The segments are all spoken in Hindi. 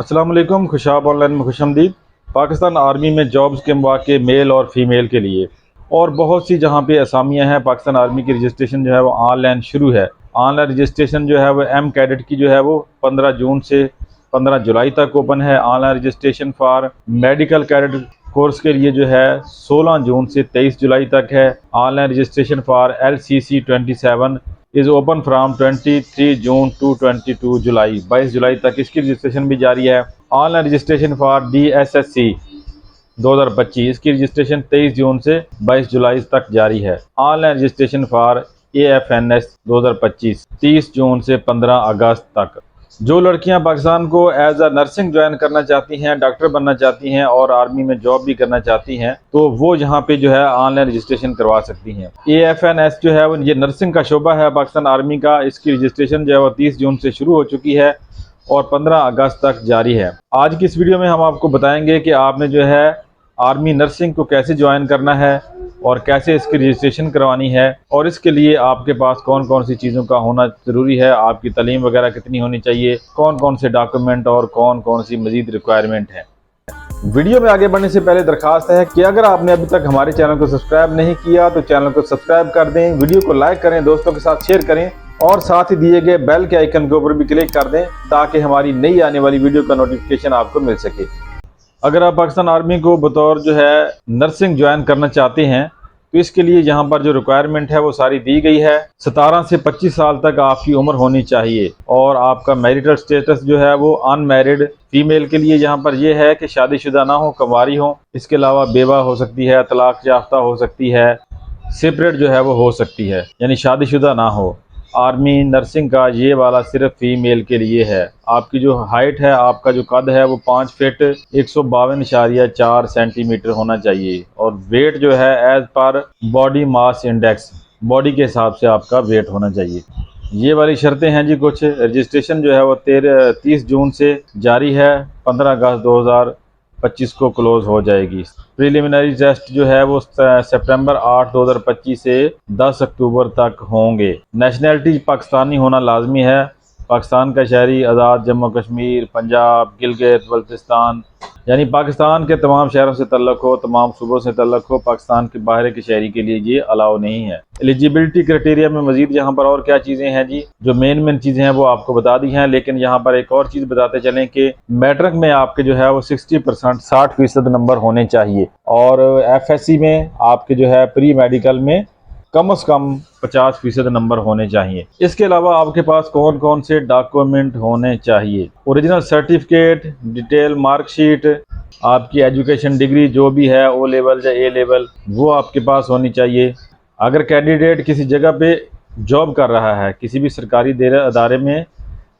अस्सलाम वालेकुम। खुशाब ऑनलाइन में खुशमदीद। पाकिस्तान आर्मी में जॉब्स के मौके मेल और फीमेल के लिए और बहुत सी जहाँ पे असामियाँ हैं। पाकिस्तान आर्मी की रजिस्ट्रेशन जो है वो ऑनलाइन शुरू है। ऑनलाइन रजिस्ट्रेशन जो है वो एम कैडेट की जो है वो 15 जून से 15 जुलाई तक ओपन है। Online registration for medical cadet course के लिए जो है 16 जून से 23 जुलाई तक है। Online registration for LCC 27 is open from 23 June to 22 July. 22 जुलाई तक इसकी रजिस्ट्रेशन भी जारी है। ऑनलाइन रजिस्ट्रेशन फॉर DSSC 2025 इसकी रजिस्ट्रेशन 23 जून से 22 जुलाई तक जारी है। ऑनलाइन रजिस्ट्रेशन फॉर AFNS 2025 30 जून से 15 अगस्त तक। जो लड़कियां पाकिस्तान को एज अ नर्सिंग ज्वाइन करना चाहती हैं, डॉक्टर बनना चाहती हैं और आर्मी में जॉब भी करना चाहती हैं, तो वो यहाँ पे जो है ऑनलाइन रजिस्ट्रेशन करवा सकती हैं। AFNS जो है वो ये नर्सिंग का शोबा है पाकिस्तान आर्मी का। इसकी रजिस्ट्रेशन जो है वो 30 जून से शुरू हो चुकी है और 15 अगस्त तक जारी है। आज की इस वीडियो में हम आपको बताएंगे कि आपने जो है आर्मी नर्सिंग को कैसे ज्वाइन करना है और कैसे इसकी रजिस्ट्रेशन करवानी है और इसके लिए आपके पास कौन कौन सी चीज़ों का होना ज़रूरी है, आपकी तालीम वगैरह कितनी होनी चाहिए, कौन कौन से डॉक्यूमेंट और कौन कौन सी मज़ीद रिक्वायरमेंट है। वीडियो में आगे बढ़ने से पहले दरखास्त है कि अगर आपने अभी तक हमारे चैनल को सब्सक्राइब नहीं किया तो चैनल को सब्सक्राइब कर दें, वीडियो को लाइक करें, दोस्तों के साथ शेयर करें और साथ ही दिए गए बेल के आइकन के ऊपर भी क्लिक कर दें ताकि हमारी नई आने वाली वीडियो का नोटिफिकेशन आपको मिल सके। अगर आप पाकिस्तान आर्मी को बतौर जो है नर्सिंग ज्वाइन करना चाहते हैं तो इसके लिए यहाँ पर जो रिक्वायरमेंट है वो सारी दी गई है। 17 से 25 साल तक आपकी उम्र होनी चाहिए और आपका मैरिटल स्टेटस जो है वो अनमैरिड फीमेल के लिए यहाँ पर ये है कि शादीशुदा ना हो, कंवारी हो। इसके अलावा बेवा हो सकती है, तलाक याफ्ता हो सकती है, सेपरेट जो है वो हो सकती है, यानी शादीशुदा ना हो। आर्मी नर्सिंग का ये वाला सिर्फ फीमेल के लिए है। आपकी जो हाइट है, आपका जो कद है वो 5 फीट 152.4 सेंटीमीटर होना चाहिए और वेट जो है as per body mass index, body के हिसाब से आपका वेट होना चाहिए। ये वाली शर्तें हैं जी कुछ। रजिस्ट्रेशन जो है वो 30 जून से जारी है, 15 अगस्त 2025 को क्लोज हो जाएगी। प्रिलिमिनरी टेस्ट जो है वो सितंबर 8 2025 से 10 अक्टूबर तक होंगे। नेशनैलिटी पाकिस्तानी होना लाजमी है। पाकिस्तान का शहरी, आज़ाद जम्मू कश्मीर, पंजाब, गिलगित बल्तिस्तान, यानी पाकिस्तान के तमाम शहरों से तल्लुक़ हो, तमाम सूबों से तल्लुक़ हो। पाकिस्तान के बाहर के शहरी के लिए ये अलाउ नहीं है। एलिजिबिलिटी क्राइटेरिया में मजीद यहाँ पर और क्या चीज़ें हैं जी, जो मेन चीज़ें हैं वो आपको बता दी हैं, लेकिन यहाँ पर एक और चीज़ बताते चलें कि मैट्रिक में आपके जो है वो 60% 60% नंबर होने चाहिए और FSC में आपके जो है प्री मेडिकल में कम से कम 50% नंबर होने चाहिए। इसके अलावा आपके पास कौन कौन से डॉक्यूमेंट होने चाहिए? ओरिजिनल सर्टिफिकेट, डिटेल मार्कशीट, आपकी एजुकेशन डिग्री जो भी है, O लेवल या A लेवल, वो आपके पास होनी चाहिए। अगर कैंडिडेट किसी जगह पे जॉब कर रहा है, किसी भी सरकारी अदारे में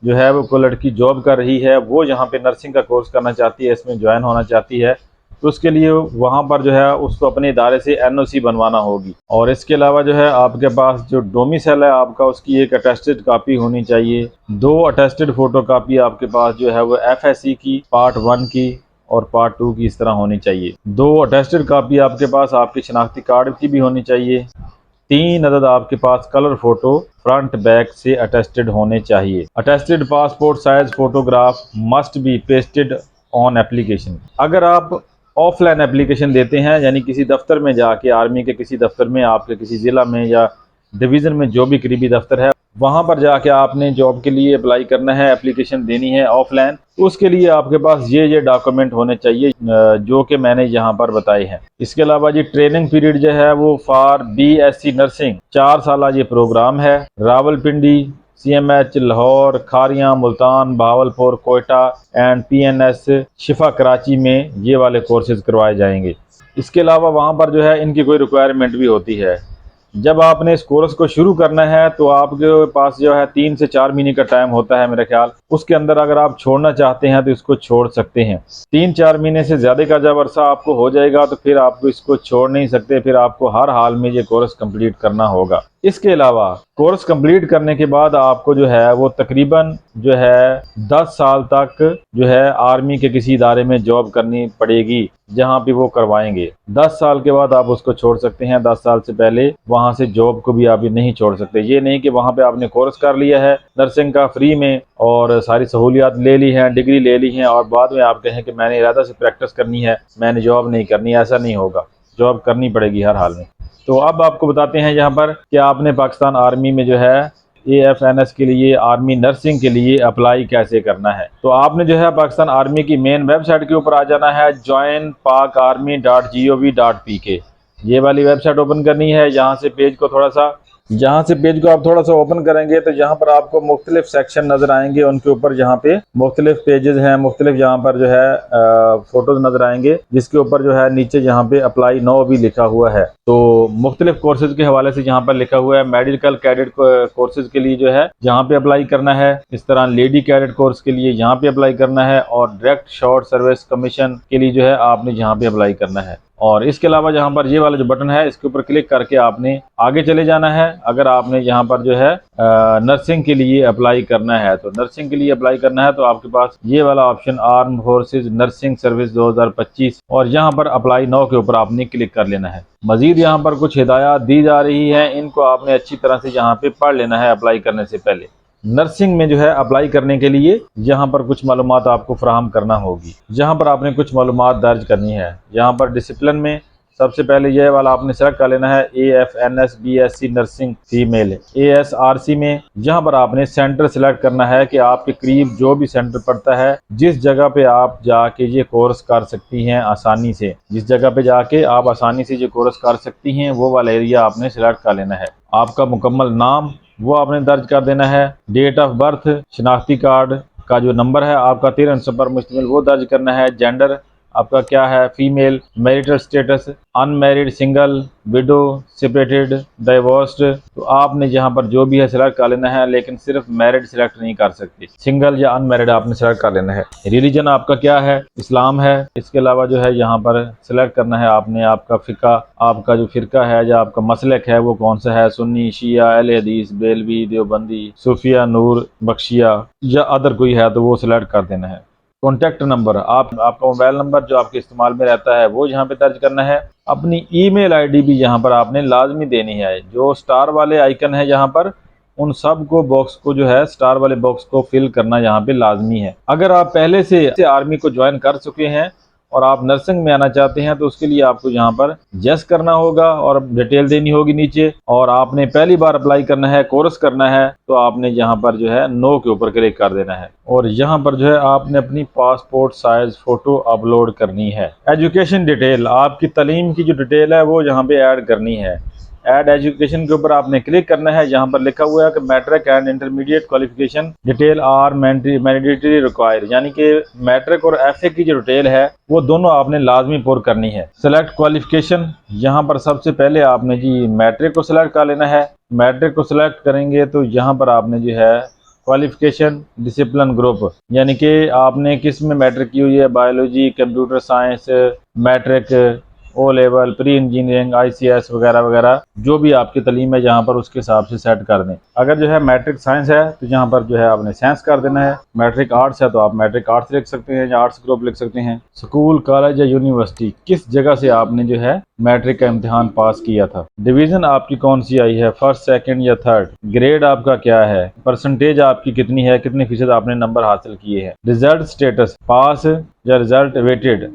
जो है वो कोई लड़की जॉब कर रही है, वो यहाँ पे नर्सिंग का कोर्स करना चाहती है, इसमें ज्वाइन होना चाहती है, तो उसके लिए वहाँ पर जो है उसको अपने इदारे से NOC बनवाना होगी। और इसके अलावा जो है आपके पास जो डोमिसाइल है आपका, उसकी एक अटेस्टेड कापी होनी चाहिए। 2 अटेस्टेड फ़ोटो कापी आपके पास जो है वो FSC की पार्ट 1 की और पार्ट 2 की इस तरह होनी चाहिए। 2 अटेस्टेड कापी आपके पास आपके शनाख्ती कार्ड की भी होनी चाहिए। 3 अदद आपके पास कलर फ़ोटो फ्रंट बैक से अटेस्टेड होने चाहिए। Attested passport size photograph must be pasted on application. अगर आप ऑफलाइन एप्लीकेशन देते हैं, यानी किसी दफ्तर में जाके, आर्मी के किसी दफ्तर में, आपके किसी ज़िला में या डिवीज़न में जो भी करीबी दफ्तर है, वहाँ पर जाके आपने जॉब के लिए अप्लाई करना है, एप्लीकेशन देनी है ऑफलाइन, तो उसके लिए आपके पास ये डॉक्यूमेंट होने चाहिए जो कि मैंने यहाँ पर बताए हैं। इसके अलावा जी ट्रेनिंग पीरियड जो है वो फॉर BSc नर्सिंग 4 साल ये प्रोग्राम है। Rawalpindi, CMH Lahore, Khariyan, Multan, Bahawalpur, Quetta and PNS शिफा कराची में ये वाले कोर्सेज करवाए जाएंगे। इसके अलावा वहाँ पर जो है इनकी कोई रिक्वायरमेंट भी होती है। जब आपने इस कोर्स को शुरू करना है तो आपके पास जो है 3 से 4 महीने का टाइम होता है मेरा ख्याल। उसके अंदर अगर आप छोड़ना चाहते हैं तो इसको छोड़ सकते हैं। 3-4 महीने से ज़्यादा का जब अरसा आपको हो जाएगा तो फिर आपको इसको छोड़ नहीं सकते, फिर आपको हर हाल में ये कोर्स कंप्लीट करना होगा। इसके अलावा कोर्स कंप्लीट करने के बाद आपको जो है वो तकरीबन जो है 10 साल तक जो है आर्मी के किसी इदारे में जॉब करनी पड़ेगी, जहां पे वो करवाएंगे। 10 साल के बाद आप उसको छोड़ सकते हैं, 10 साल से पहले वहां से जॉब को भी आप नहीं छोड़ सकते। ये नहीं कि वहां पे आपने कोर्स कर लिया है नर्सिंग का फ्री में और सारी सहूलियात ले ली हैं, डिग्री ले ली हैं और बाद में आप कहें कि मैंने इरादा से प्रैक्टिस करनी है, मैंने जॉब नहीं करनी, ऐसा नहीं होगा। जॉब करनी पड़ेगी हर हाल में। तो अब आपको बताते हैं यहाँ पर कि आपने पाकिस्तान आर्मी में जो है AFNS के लिए, आर्मी नर्सिंग के लिए अप्लाई कैसे करना है। तो आपने जो है पाकिस्तान आर्मी की मेन वेबसाइट के ऊपर आ जाना है, joinpakarmy.gov.pk। ये वाली वेबसाइट ओपन करनी है। यहाँ से पेज को आप थोड़ा सा ओपन करेंगे तो यहाँ पर आपको मुख्तलिफ सेक्शन नजर आएंगे। उनके ऊपर यहाँ पे मुख्तलिफ पेजेस हैं, मुख्तलिफ यहाँ पर जो है फोटोज नजर आएंगे, जिसके ऊपर जो है नीचे यहाँ पे अप्लाई नाउ भी लिखा हुआ है। तो मुख्तलिफ कोर्सेज के हवाले से यहाँ पर लिखा हुआ है। मेडिकल कैडेट कोर्सेज के लिए जो है यहाँ पे अप्लाई करना है, इस तरह लेडी कैडेट कोर्स के लिए यहाँ पे अप्लाई करना है और डायरेक्ट शॉर्ट सर्विस कमीशन के लिए जो है आपने यहाँ पे अप्लाई करना है। और इसके अलावा यहाँ पर ये वाला जो बटन है इसके ऊपर क्लिक करके आपने आगे चले जाना है। अगर आपने यहाँ पर जो है नर्सिंग के लिए अप्लाई करना है, तो नर्सिंग के लिए अप्लाई करना है तो आपके पास ये वाला option arm forces nursing service 2025 और यहाँ पर अप्लाई नाउ के ऊपर आपने क्लिक कर लेना है। मजीद यहाँ पर कुछ हिदायत दी जा रही है, इनको आपने अच्छी तरह से यहाँ पे पढ़ लेना है अप्लाई करने से पहले। नर्सिंग में जो है अप्लाई करने के लिए यहाँ पर कुछ मालूमात आपको फराहम करना होगी। यहाँ पर आपने कुछ मालूमात दर्ज करनी है। यहाँ पर डिसिप्लिन में सबसे पहले यह वाला आपने सेलेक्ट कर लेना है, AFNS BSc nursing female. ASRC में यहाँ पर आपने सेंटर सेलेक्ट करना है कि आपके करीब जो भी सेंटर पड़ता है, जिस जगह पे आप जाके ये कोर्स कर सकती हैं आसानी से, जिस जगह पे जाके आप आसानी से ये कोर्स कर सकती हैं, वो वाला एरिया आपने सेलेक्ट कर लेना है। आपका मुकम्मल नाम वो आपने दर्ज कर देना है। डेट ऑफ बर्थ, शनाख्ती कार्ड का जो नंबर है आपका 13 अंकों पर मुश्तमिल, वो दर्ज करना है। जेंडर आपका क्या है, female. Marital status, unmarried, single, window, separated, divorced. तो आपने यहाँ पर जो भी है सिलेक्ट कर लेना है, लेकिन सिर्फ मैरिड सिलेक्ट नहीं कर सकते, सिंगल या अनमैरिड आपने सेलेक्ट कर लेना है। रिलीजन आपका क्या है, इस्लाम है। इसके अलावा जो है यहाँ पर सिलेक्ट करना है आपने आपका फ़िका, आपका जो फ़िरका है या आपका मसलक है वो कौन सा है, सुन्नी, शिया, अहले हदीस, बेलवी, देवबंदी, सूफिया, नूर, बख्शिया या अदर कोई है तो वो सिलेक्ट कर देना है। कॉन्टैक्ट नंबर, आपका मोबाइल नंबर जो आपके इस्तेमाल में रहता है वो यहाँ पे दर्ज करना है। अपनी ईमेल आईडी भी यहाँ पर आपने लाजमी देनी है। जो स्टार वाले आइकन है यहाँ पर, उन सब को बॉक्स को जो है स्टार वाले बॉक्स को फिल करना यहाँ पे लाजमी है। अगर आप पहले से आर्मी को ज्वाइन कर चुके हैं और आप नर्सिंग में आना चाहते हैं तो उसके लिए आपको यहाँ पर यस करना होगा और डिटेल देनी होगी नीचे। और आपने पहली बार अप्लाई करना है, कोर्स करना है, तो आपने यहाँ पर जो है नो के ऊपर क्लिक कर देना है और यहाँ पर जो है आपने अपनी पासपोर्ट साइज फोटो अपलोड करनी है। एजुकेशन डिटेल, आपकी तालीम की जो डिटेल है वो यहाँ पे ऐड करनी है। ऐड एजुकेशन के ऊपर आपने क्लिक करना है। यहाँ पर लिखा हुआ है कि matric and intermediate qualification detail are mandatory required, यानी कि मैट्रिक और FA की जो डिटेल है वो दोनों आपने लाजमी पुर करनी है। सेलेक्ट क्वालिफिकेशन, यहाँ पर सबसे पहले आपने जी मैट्रिक को सिलेक्ट कर लेना है। मैट्रिक को सिलेक्ट करेंगे तो यहाँ पर आपने जो है क्वालिफिकेशन डिसिप्लिन ग्रुप, यानी कि आपने किस में मैट्रिक की हुई है, biology, computer science, matric, O level, pre engineering, ICS वगैरह वगैरह, जो भी आपकी तालीम है यहाँ पर उसके हिसाब से सेट कर दें। अगर जो है मैट्रिक साइंस है तो यहाँ पर जो है आपने साइंस कर देना है। मैट्रिक आर्ट्स है तो आप मैट्रिक आर्ट्स लिख सकते हैं या आर्ट्स ग्रुप लिख सकते हैं। स्कूल, कॉलेज या यूनिवर्सिटी, किस जगह से आपने जो है मैट्रिक का इम्तिहान पास किया था। डिवीज़न आपकी कौन सी आई है, फर्स्ट, सेकेंड या थर्ड। ग्रेड आपका क्या है, परसेंटेज आपकी कितनी है, कितने फीसद आपने नंबर हासिल किए हैं। रिजल्ट स्टेटस, पास या रिजल्ट वेटेड,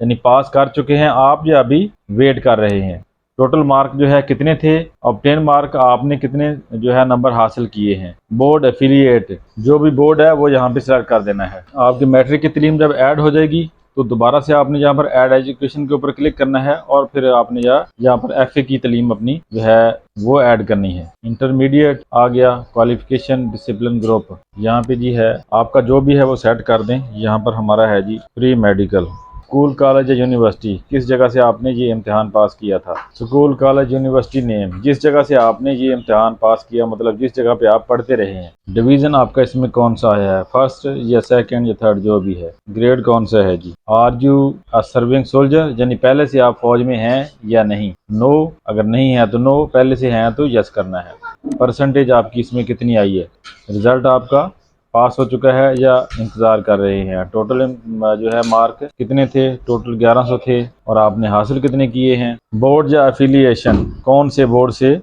यानी पास कर चुके हैं आप या अभी वेट कर रहे हैं। टोटल मार्क जो है कितने थे, ऑब्टेन मार्क आपने कितने जो है नंबर हासिल किए हैं। बोर्ड एफिलिएट, जो भी बोर्ड है वो यहाँ पे सिलेक्ट कर देना है। आपकी मैट्रिक की तालीम जब ऐड हो जाएगी तो दोबारा से आपने यहाँ पर ऐड एजुकेशन के ऊपर क्लिक करना है और फिर आपने यहाँ पर FA की तालीम अपनी जो है वो ऐड करनी है। इंटरमीडिएट आ गया, क्वालिफिकेशन डिसिप्लिन ग्रुप यहाँ पे जी है आपका जो भी है वो सेट कर दें। यहाँ पर हमारा है जी प्री मेडिकल, स्कूल कॉलेज या यूनिवर्सिटी, किस जगह से आपने ये इम्तिहान पास किया था। स्कूल कॉलेज यूनिवर्सिटी नेम, जिस जगह से आपने ये इम्तिहान पास किया, मतलब जिस जगह पे आप पढ़ते रहे हैं। डिवीज़न आपका इसमें कौन सा है, फर्स्ट या सेकंड या थर्ड, जो भी है। ग्रेड कौन सा है जी। Are you a serving soldier, यानी पहले से आप फौज में हैं या नहीं। नो, अगर नहीं है तो नो, पहले से हैं तो यस करना है। परसेंटेज आपकी इसमें कितनी आई है। रिजल्ट आपका पास हो चुका है या इंतज़ार कर रहे हैं। टोटल जो है मार्क कितने थे, टोटल 1100 थे, और आपने हासिल कितने किए हैं। बोर्ड या एफिलिएशन, कौन से बोर्ड से,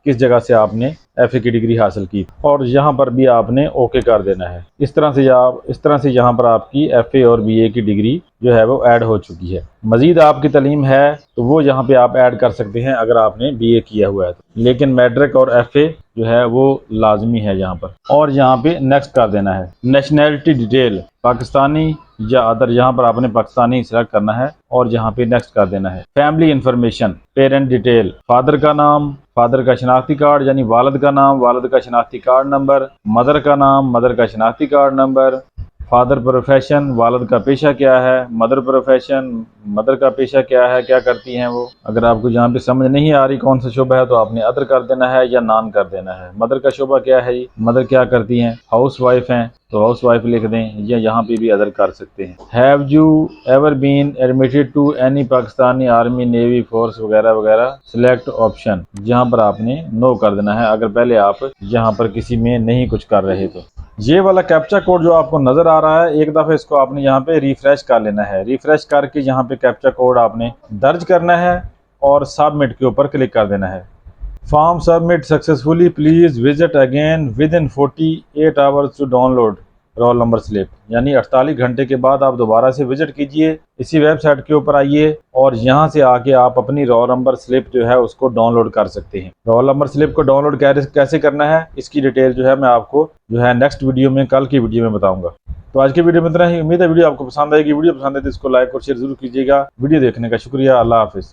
किस जगह से आपने एफए की डिग्री हासिल की, और यहाँ पर भी आपने ओके कर देना है। इस तरह से यहाँ पर आपकी एफए और बीए की डिग्री जो है वो ऐड हो चुकी है। मजीद आपकी तालीम है तो वो यहाँ पे आप ऐड कर सकते हैं अगर आपने बीए किया हुआ है तो, लेकिन मैट्रिक और एफए जो है वो लाजमी है यहाँ पर। और यहाँ पे नेक्स्ट कर देना है। नेशनैलिटी डिटेल, पाकिस्तानी या अदर, यहाँ पर आपने पाकिस्तानी सिलेक्ट करना है और यहाँ पे नेक्स्ट कर देना है। Family information, parent detail, father का नाम, फादर का शनाख्ती कार्ड यानी वालिद का नाम, वालिद का शनाख्ती कार्ड नंबर, मदर का नाम, मदर का शनाख्ती कार्ड नंबर, फादर प्रोफेशन, वालिद का पेशा क्या है, मदर प्रोफेशन, मदर का पेशा क्या है, क्या करती हैं वो। अगर आपको यहाँ पे समझ नहीं आ रही कौन सा शोबा है तो आपने अदर कर देना है या नान कर देना है। मदर का शोबा क्या है, मदर क्या करती हैं, हाउस वाइफ हैं तो हाउस वाइफ लिख दें, या यहाँ पे भी अदर कर सकते हैं। Have you ever been admitted to any Pakistani army, navy, force वगैरह वगैरह। सिलेक्ट ऑप्शन, यहाँ पर आपने नो कर देना है अगर पहले आप यहाँ पर किसी में नहीं कुछ कर रहे तो। ये वाला कैप्चा कोड जो आपको नज़र आ रहा है, एक दफ़ा इसको आपने यहाँ पे रिफ्रेश कर लेना है। रिफ्रेश करके यहाँ पे कैप्चा कोड आपने दर्ज करना है और सबमिट के ऊपर क्लिक कर देना है। Form submit successfully, please visit again within 48 hours to download roll number slip, यानी 48 घंटे के बाद आप दोबारा से विजिट कीजिए, इसी वेबसाइट के ऊपर आइए और यहाँ से आके आप अपनी रोल नंबर स्लिप जो है उसको डाउनलोड कर सकते हैं। रोल नंबर स्लिप को डाउनलोड कैसे करना है, इसकी डिटेल जो है मैं आपको जो है नेक्स्ट वीडियो में, कल की वीडियो में बताऊंगा। तो आज की वीडियो में इतना ही। उम्मीद है वीडियो आपको पसंद आएगी। वीडियो पसंद है तो इसको लाइक और शेयर जरूर कीजिएगा। वीडियो देखने का शुक्रिया। अल्लाह हाफिज़।